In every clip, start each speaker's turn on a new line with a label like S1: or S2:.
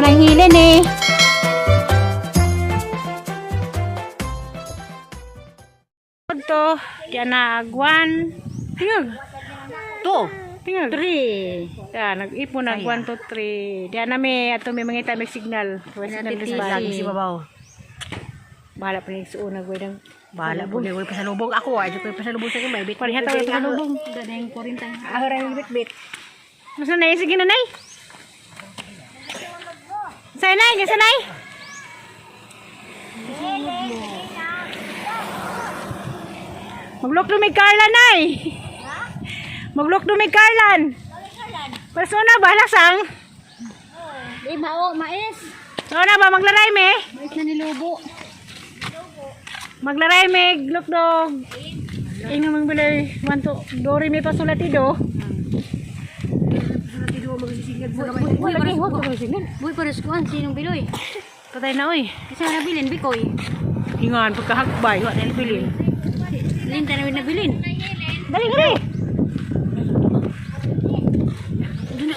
S1: lang hilin eh. Ito, diyan na agwan. Tingag.
S2: To.
S1: Tingag.
S2: 3.
S1: Yan, nag-ipon na 1, 2, 3. Diyan na may mangita may signal. May signal
S2: Lagi si babaw.
S1: Bahala pa rin suuna ko ng
S2: Bahala po niya. Wala pa sa lubong. Ako ay ko pa sa lubong sa may bit.
S1: pariha tayo sa lubong.
S2: Dadang 40. Ahora yung bit-bit.
S1: Mas nanay, sige nanay. Sanay, sanay. Maglok lumig Carla, nay. Maglok lumig Carlan. Persona ba, lasang?
S2: Di mao, mais.
S1: Na ba, maglaray me?
S2: Mais na nilubo.
S1: Maglaray me, glukdog. Ingo mang bilay, wanto, dori me pasulatido.
S2: Boy, pares ko an sinong biloy.
S1: Patay na, oy.
S2: Kasi nga nabilin, bikoy.
S1: Ingan, pagkahagbay, wala na bilin.
S2: Linta na nabilin.
S1: Dali, dali.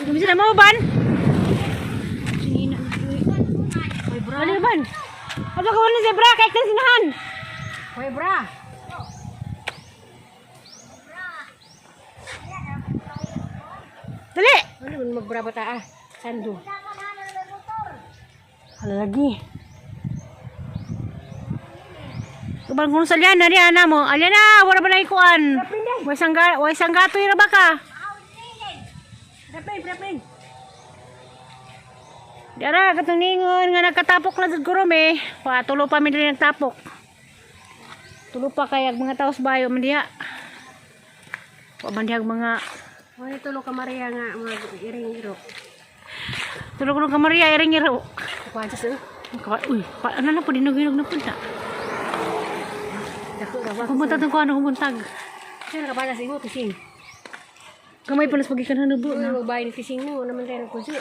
S1: Gumising na mo, ban?
S2: Sinina. Hoy, bra.
S1: Dali, ban? Ano ka wala zebra, kahit na sinahan.
S2: Hoy, bra.
S1: Dali.
S2: Ano man magbra bata ah? Sando.
S1: Hala lagi. Kubang kung sa liana, liana mo. Aliana, wala ba na ikuan? Way isang gato yung baka.
S2: Rapin.
S1: Dara, katong ningon nga nagkatapok na siguro me. Tulo pa mi din nagtapok. Tulo pa kayag mga taos bayo man diha. Pamandihag mga
S2: Hoy, tulo ka Maria nga mga iring-iro.
S1: tulo ko ka Maria iring-iro.
S2: Kuan sa su.
S1: Uy, ano na po dinog-inog na punta.
S2: Dako ba?
S1: Kumunta tong kuan humuntag.
S2: Kaya nakabala sa imo fishing.
S1: Kamay palas pagikan na nubo na.
S2: Magbahay ng fishing mo naman tayo nagkunsi.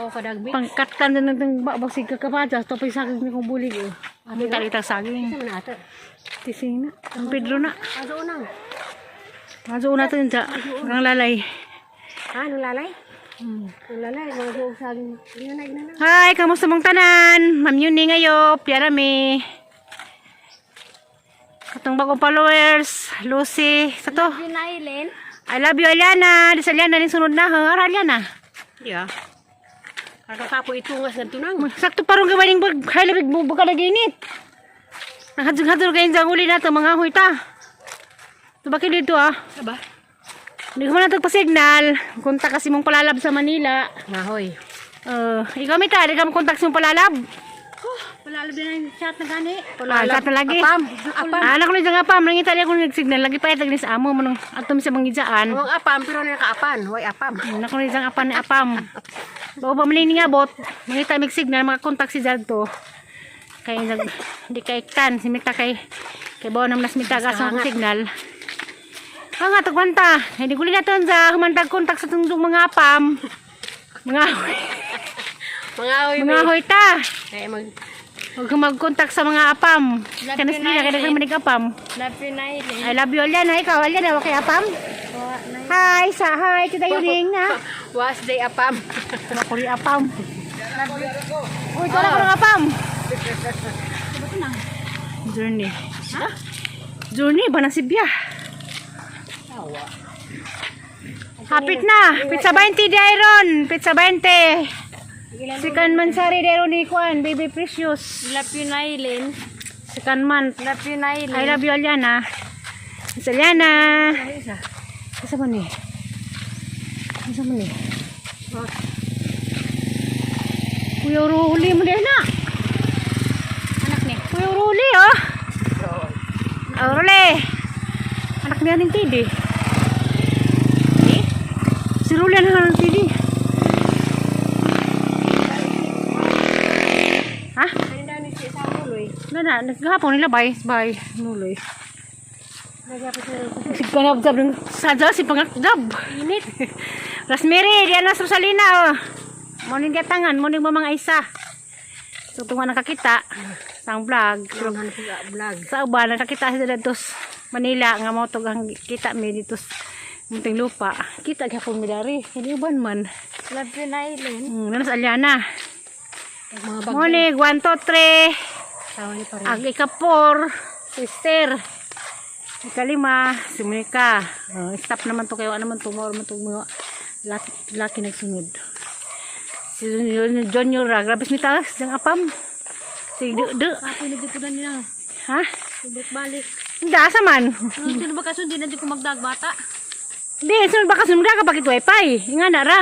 S2: Oo, kadagbi.
S1: Pangkatan din ng babasig ka kapadas tapos saging ni kong bulig eh. Ano talita saging?
S2: Sa mana ato.
S1: Tising na. Ang Pedro na.
S2: Aso unang.
S1: Maso na to sa ang lalay.
S2: Ha, nung lalay? Nung lalay, mga buong saging. Inanay.
S1: Hi, kamusta mong tanan? Ma'am Yuni ngayon, Piarami. Katong bagong followers, Lucy. Sa to.
S2: Pinailen?
S1: I love you, Aliana. Di sa Aliana din sunod na. Ara, Aliana.
S2: Yeah. Kakakapo itungas na tunang.
S1: Sakto parang gawaning halabig mo baka naginit. Nahadjug-hadjug kayo dyan uli na ito, mga huy ta. Ito bakit dito ah?
S2: Aba?
S1: Hindi ko man nagpa-signal. Kontak kasi mong palalab sa Manila.
S2: Mahoy.
S1: Ikaw may ta, di ka kontak sa mong palalab.
S2: Palalab din ang chat na gani.
S1: Chat na lagi.
S2: Apam.
S1: Anak ko na dyan apam. Nang itali ako nag-signal. Lagi pa itag sa amo. Manong atom sa mangidzaan.
S2: Ang apam, pero na kaapan. Hoy, apam.
S1: Anak ko na dyan apam ni apam. Bago pa malini nga bot. Mangita mag-signal. Makakontak si Jad to. Kaya hindi kay kan. Si Mita kay bawa naman nas Mita kasang signal. Nga tagwanta. Hindi ko na ito sa humantag kontak sa itong mga apam. Mga hoy. Mga hoy ta.
S2: Kaya
S1: Huwag kang mag-contact sa mga apam. Kanas nila, kaya naging manig apam.
S2: Pinailen.
S1: I love you, Aliana. Ikaw, Aliana, wala kay apam? Hi, hi, kita yuning na.
S2: Was day apam.
S1: Wala ko rin apam. Uy, ito na ko ng apam. Journey. Ha? Journey, ba na si Bia? Hapit na. Pizza 20 di Iron. Pizza 20. Sikan man sari dero ni Kwan, Baby Precious.
S2: Pinailen.
S1: Sikan man.
S2: Pinailen.
S1: I love you, Aliana. Sa Aliana. Isa mo ni? Isa mo ni? Kuya Ruli mo din na.
S2: Anak ni.
S1: Kuya Ruli, oh. Ruli. Anak niya ng Tidi. Si Ruli ang ng Tidi. Ha? Naghapon nila bay nuloy. Si pangagdab ng sadya si pangagdab. Init. Rosemary, diyan na Rosalina oh. Morning gatangan, morning mga isa. So tunga nakakita sang vlog. Sa uban nakakita sila dito Manila nga mo tog ang kita mi dito munting lupa. Kita gyapon mi dari. Hindi uban man.
S2: Love you na Aileen.
S1: Nanas Aliana.
S2: Mga bag.
S1: Monig, 1, 2, 3.
S2: Tawa ni pare.
S1: Ag ika-4. Sister. Ika-5. Si Monica. Stop naman to kayo. Ano naman to? More naman to. Laki nagsunod. Si Junior. Grabe smitalas. Dang apam. Si
S2: Ako nagdipunan nila.
S1: Ha?
S2: Balik.
S1: Hindi, asa man.
S2: Sino ba kaso hindi na di ko magdagbata?
S1: Hindi, sunod ba kasunod ka kapag ito wifi? Nga na ra.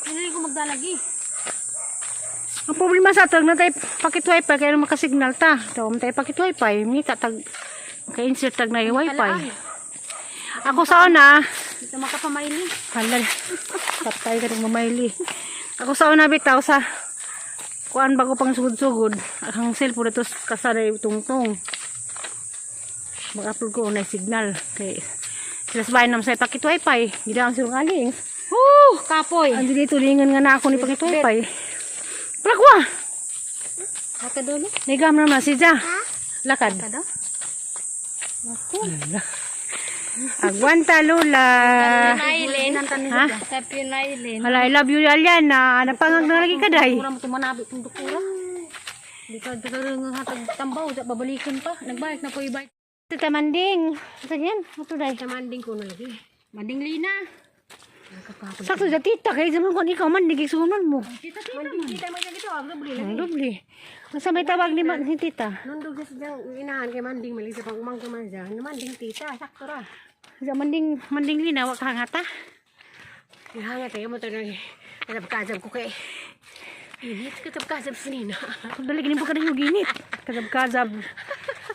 S2: Hindi ko magdalagi.
S1: Ang problema sa tag na tayo pakit wifi kaya naman makasignal ta. Tawag tayo pakit wifi. Minta tag ka-insert tag na yung wifi. Ako sa una,
S2: Dito makapamaili.
S1: halal. Patay ka ng mamaili. Ako sa una bitaw sa kuan bago pang sugod-sugod. Ang cellphone ito kasada yung tungtong. Mag-upload ko na signal. Kay sila sabahin naman sa pakit wifi. Hindi ang sinungaling.
S2: Woo! Kapoy.
S1: Andi dito lingon nga na ako ni pakit wifi. Plakwa!
S2: Ate dolo.
S1: Nigam naman si Ja. Lakad.
S2: Kada?
S1: Agwanta Lula.
S2: Aileen.
S1: Ha?
S2: Love you na Aileen.
S1: Hala, I love you Alian na napangag na lagi kaday.
S2: Mura mo tumanabit ng dukura. Hindi ka rin hatag tambaw. Babalikan pa. Nagbalik na po ibalik.
S1: Tita Manding. Ito yan. Ito day.
S2: Sa manding ko na lagi. Manding Lina.
S1: Sakto sa tita. Kaya zaman ko ikaw man. Naging sunod mo.
S2: Tita man. Tita mo dyan ito. Ang dobli lagi.
S1: Ang dubli. Ang sabay tawag ni tita.
S2: Nundog sa sidyang inahan kay manding. Malig sa pang umang kaman dyan. Manding tita. Sakto ra.
S1: Sa Manding Lina. Wag ka hangata.
S2: Ihangat eh. Mo ito na. Kalabkazab ko kay. Init. Kalabkazab sa nina.
S1: Pagdali ganun po ka rin yung ginit. Kazab-kazab.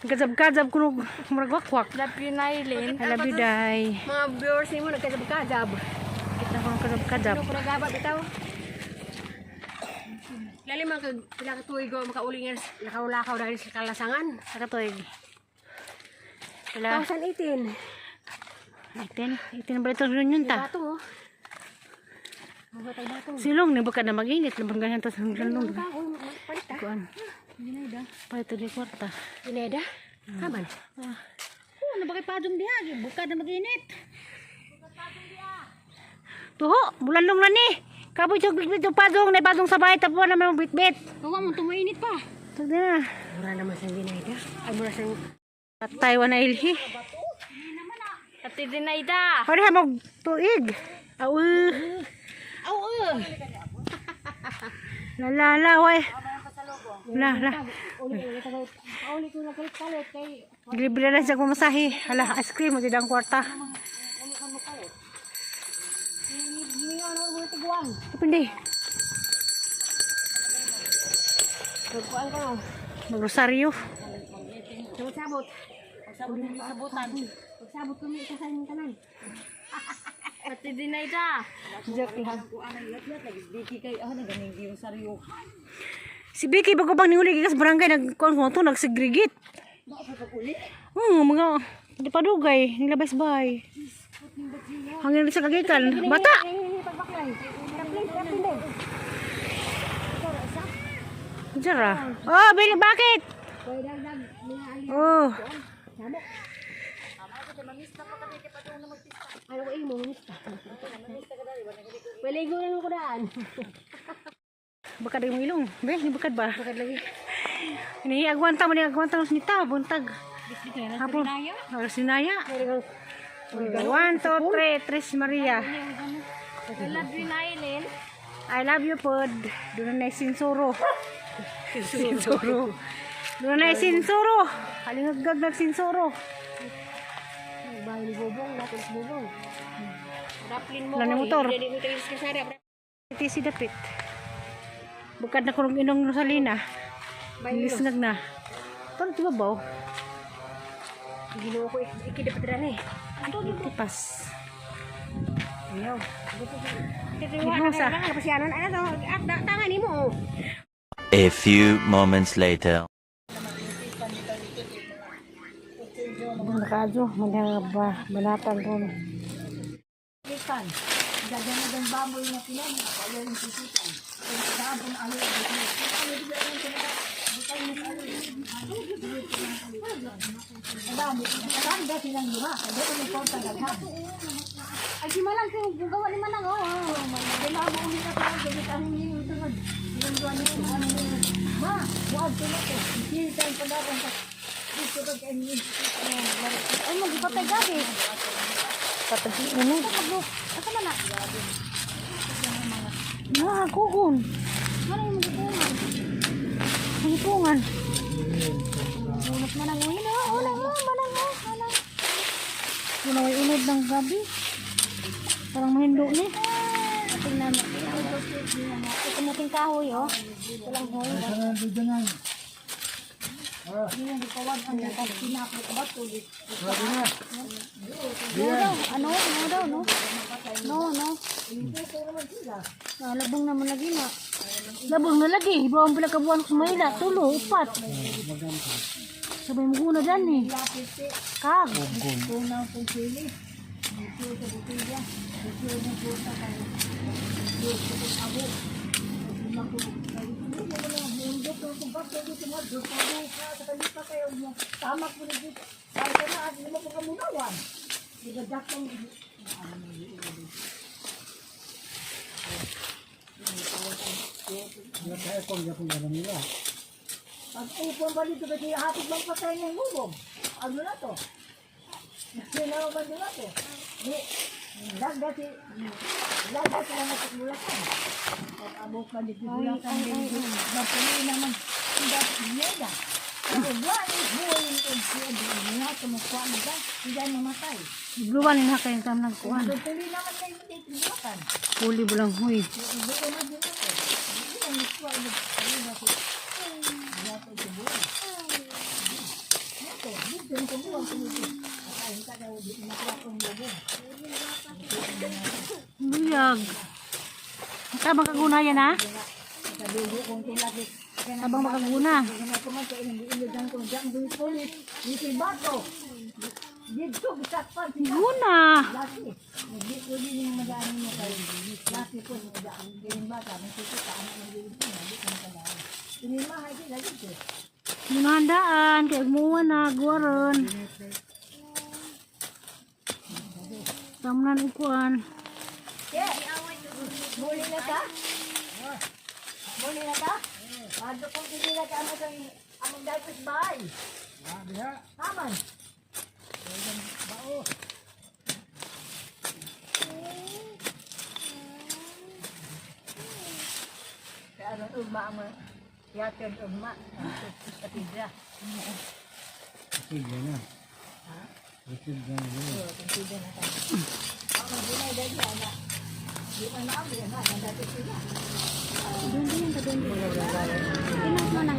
S1: Kazab-kazab kuno muragwakwak.
S2: Love you na Aileen.
S1: I love you day.
S2: Mga viewers mo nagkazab-kazab.
S1: Kita ko ng kazab-kazab.
S2: Ano ko nagabat itaw? Lali man kag pinakatuig ko makauli nga lakaw-lakaw dahil sa kalasangan.
S1: Sakatoy. Wala.
S2: 2018.
S1: 18 ba ito rin yun ta?
S2: Bato mo. Mabatay bato.
S1: Silong, nabaka na mag-init. Labang ganyan tas ang galong.
S2: Palit ah.
S1: Kuan.
S2: Ginayda.
S1: Pa ito di kwarta.
S2: Ginayda? Kaman.
S1: Ano ba kay padong diha? Buka na mag-init. Tuho, bulanlong na ni. Kapoy yung bitbit yung padong. Na padong sa bahay. Tapuan naman yung bitbit.
S2: Huwag mo tumuinit pa.
S1: Ito na.
S2: Mura naman sa ginayda. Ay mura sa
S1: Taiwan na ilhi.
S2: Ate Ginayda.
S1: Pwede ha mag-tuig. Aw. La, way. La.
S2: Uli ko na kalit kay
S1: Libre na siya kumasahi. Hala, ice cream. Magdidang kwarta.
S2: Hininga na mo tiguan.
S1: Pindi.
S2: Tiguan ka no.
S1: Mag-rosaryo.
S2: Sabot. Sabutan. Pagsabot kami sa sa tanan. Ate Ginayda.
S1: Joke lang.
S2: Biki kay na ganing di saryo.
S1: Si Vicky bago bang niuli sa barangay nagkonto nagsigrigit. Mga di pa dugay, nilabas bay. Hangin sa kagikan, bata. Jara. Oh, bakit? Oh.
S2: Ano ko imo? Maligo na lang ko daan.
S1: Bakad yung ilong. Be, ni bakad ba?
S2: Bakit lagi?
S1: Ini agwanta mo ni agwanta nos nita buntag. Hapon. Sinaya. 1 2 3 Tres Maria.
S2: I love you na Aileen.
S1: I love you pod. Doon na sinsuro. Sinsuro. Doon na sinsuro. Halingagag nagsinsuro.
S2: Bahay ni Bobong, natin si Bobong. Raplin mo.
S1: Wala na motor.
S2: Hindi mo tayo sa kasara.
S1: Iti si dapit. Bukad na kurong inong Rosalina. Nilisnag na. Parang di ba ba?
S2: Ginawa ko ikidapat rin eh.
S1: Tipas. Ayaw.
S2: Ginawa na napasyanan. Ano to? Tangan ni mo.
S3: A few moments later.
S1: Nakadyo. Malaba. Banatan ron.
S2: Ikan. Gagyan na ng baboy na pinang. Ayaw yung sisikan. Sabon ayaw. Ay, di malang kung gawa ni manang, oh. Di maamo ulit na parang gamit ang yung tungod. Yung gawa ni ma, buwag ko na to. Hindi tayo pagkakang ka. Gusto ko kayo niyo. Ay, mag-ipatay gabi.
S1: Patagi ano?
S2: Asa man na?
S1: Nakakukon.
S2: Ano yung magipungan?
S1: Magipungan.
S2: Ulat manang, oh. Manang, manang.
S1: Wala may unod ng gabi. Parang mahindo ni.
S2: Tingnan mo. Ito muting kahoy, oh. Walang hoy. Hindi di kawan ang sinapot ba tulit. Ano daw, no? No. Labong naman lagi na.
S1: Labang na lagi. Iba ang pinakabuhan ko sa Manila. Tulo, upat. Sabay mo guna dyan eh. Kag.
S2: Kunaw kung sili. Dito sa butilla. Dito na po sa kayo. Dito sa abo. Tamak mo na dito. Kaya ka na, hindi mo pagkamunawan. Digadak lang. Pag upon ba dito, kasi hatid bang patay ng lubog? Ano na to? Sinaw ba nila to? Lagdati lang at bulakan. Pag-abok ka dito bulakan din. Magpuli naman. Hindi niyada. Pero buwan is buwan yung siya. Hindi tumukwa mo ba? Hindi mamatay.
S1: Bluwan na kayong tam nagkuhan.
S2: Magpuli naman kayo dito bulakan.
S1: Huli bulang huy.
S2: Hindi ko na dito to. Hindi ko nagkuha. Hindi ko nagkuha.
S1: Buyag. Tabang kaguna yan ha? Tabang makaguna. Guna. Ginandaan. Kaya umuwa na. Guwaron. Tamunan ukuan.
S2: Muli na ka? Muli na ka? Ano kung hindi na ka among dapat bahay? Haman. Kaya anong ugma ang yatyon ugma? Katidra.
S4: Katidra na.
S2: Ha?
S4: Katidra na.
S2: Oo, katidra na tayo. Ako dinay dahil ana. Di pa naambi na, nandati sila.
S1: Doon din ka doon.
S2: Pinas mo nang.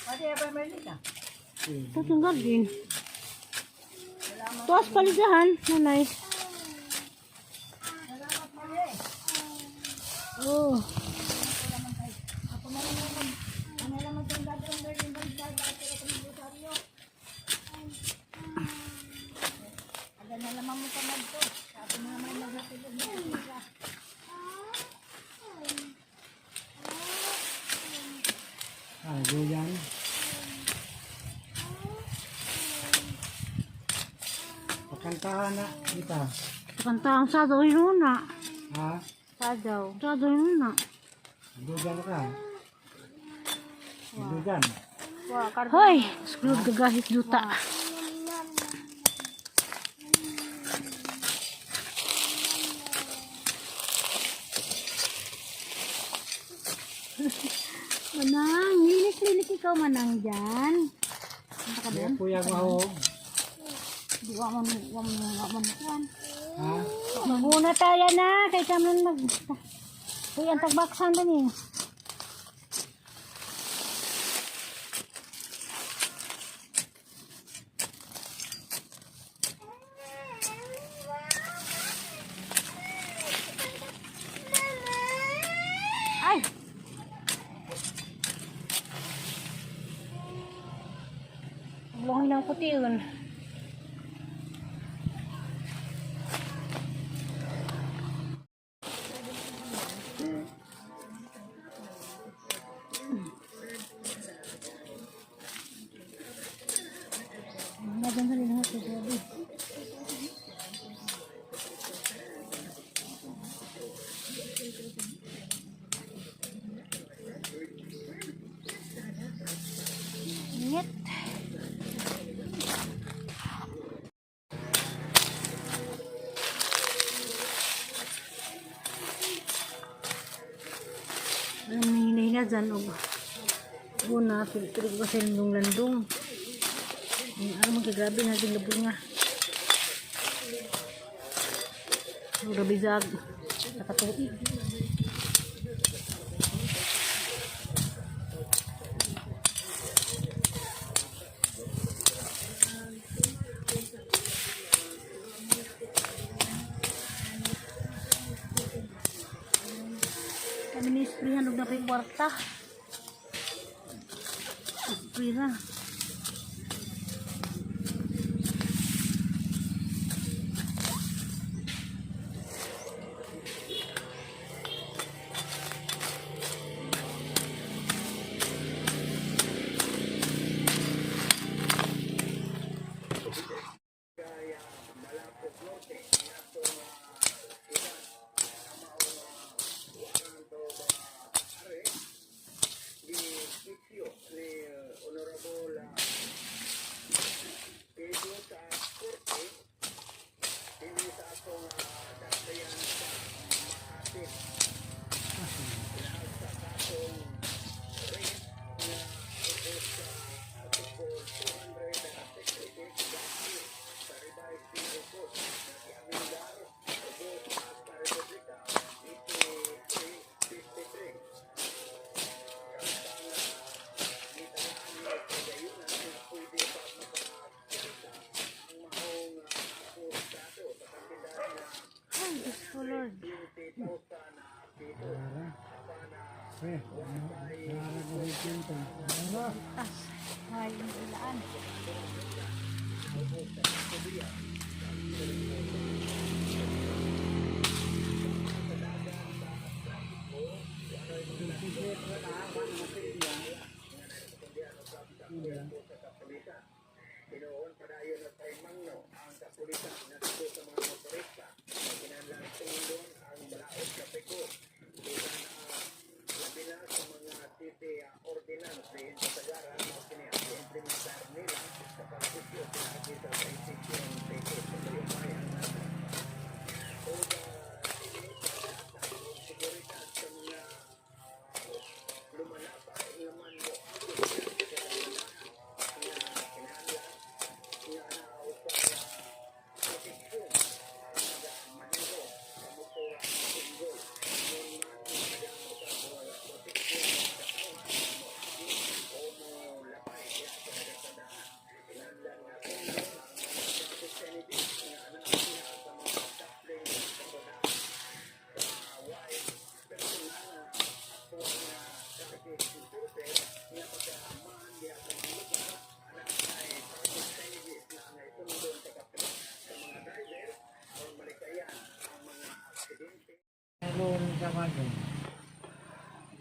S2: Pati apa Merlita?
S1: Tatong gardin. Tuas paligahan. Nanay.
S2: Salamat mali.
S1: Oh.
S2: Ako na naman. Ano naman itong datang Merlin Bansa? Bakit ka itong butaryo? Aga na naman mo pa magto. Ako na naman maghatid mo.
S4: Goyang. Pakantahan na kita.
S1: Kantang sa doon na.
S4: Ha?
S2: Sadaw.
S1: Sa doon na.
S4: Goyang ka. Goyang.
S2: Wah, karto.
S1: Hoy. Skulod gagahit duta. Manang. Linis-linis ikaw manang dyan. Ano ka doon?
S4: Kuya mahog.
S1: Di wa man kuan.
S4: Ha?
S1: Maguna tayo na kay kaman mag. Uy, ang tagbaksan din eh. Ay. Buangin ang puti yun. siya dyan. Una, pilig ko sa landong-landong. Ano magkagrabe natin labong nga. Grabe zag. Nakatuig. Kami ni-sprayan huwag na pa yung kwarta. Spray na. Oh Lord. Tas, ay, yung ilaan.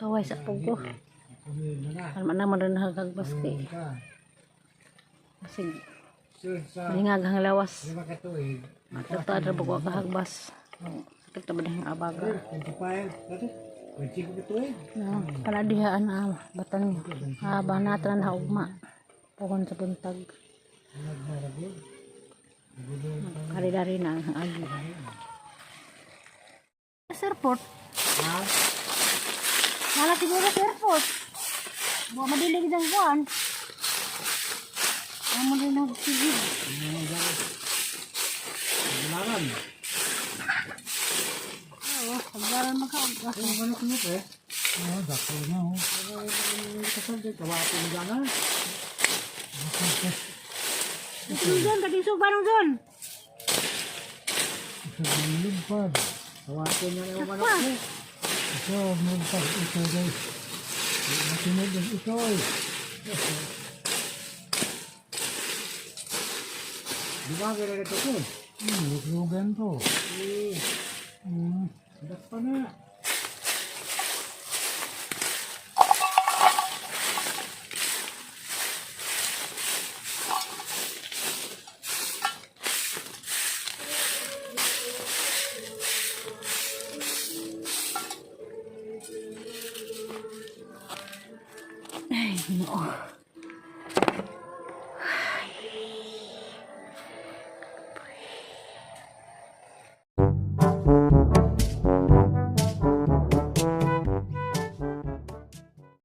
S1: Kaway sa pugo. Alma naman rin nakagbas kay. Kasi malingag ang lawas. Matata na buko kahagbas. Sakit na ba ng abaga? Paladihaan na batan. Banatan na ugma. Pukon sa buntag. Kari-dari na ang agi. Sa airport. Malah siguro sa airport. Buwa madilig dyan kuhan. Amo din nagsigid.
S4: Paglaran.
S1: Oo, paglaran magkaugas.
S4: Ano kumit eh? Dako na ho. Kasal din, kawapin dyan ha.
S1: Isog dyan, katisog parang dyan.
S4: Isog ng lugpad. Kawapin yan yung manok mo. Isog ng lugpad. Ito guys. Masunod yung ito eh. Di ba kaya ito ko? Luglugan to. Dak pa na.
S1: Ay, no.